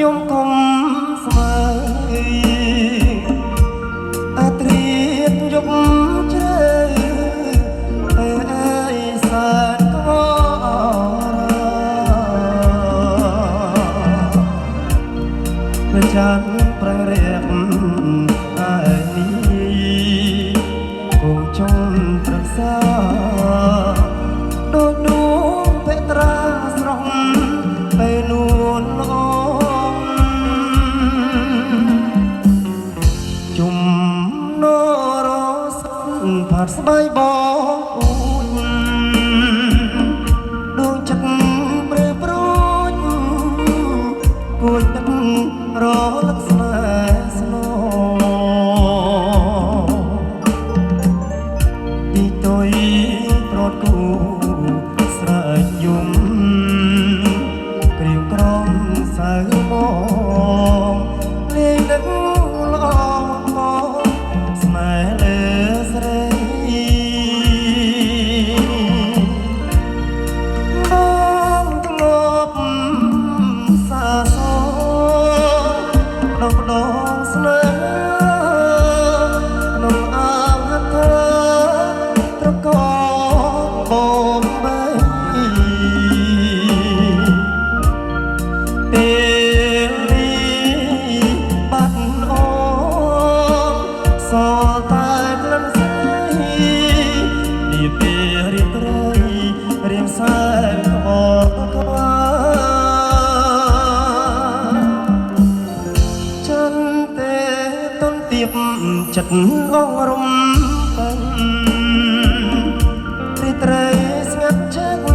យំកុំស្មើអាត្រៀតយប់ជ្រៅអើយសាក៏ប្រចាំប្រែរៀបហើយនេះគង់ចង់ប្រឹក្សាដូចដួងពេត្រាស្រស់ពេលនួនល្អជុំនរសិនផាត់ស្បែកបងអូនដួងចិត្តព្រឺព្រួយគួចទឹករលឹកស្នេហ៍ស្នូទីទុយប្រត់គូស្រែកយំក្រៀមក្រំសៅមកលេងដឹកល្អស្នេហ៍លើស្រីបងធ្លាប់សាសដល់ដងស្នេហ៍ក្នុងអងហត្ថត្រកបងបីពេលនេះបាត់អូនសល់តែក្លិនស្រីនេះពេលរៀបរយរៀងសែនក្បត់ក្បាលចិនទេតនទៀបចិត្តអងរំពឹងរីត្រីស្ងាត់ចិត្ត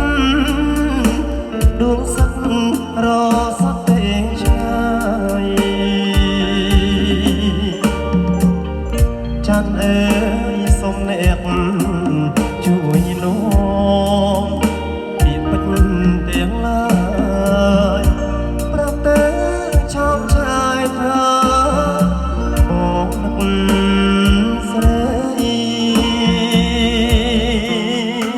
ដួងសឹករសត់ទេឆ្ងាយចាន់អើយសុំអ្នកជួយនោមពីពេញទាំងឡា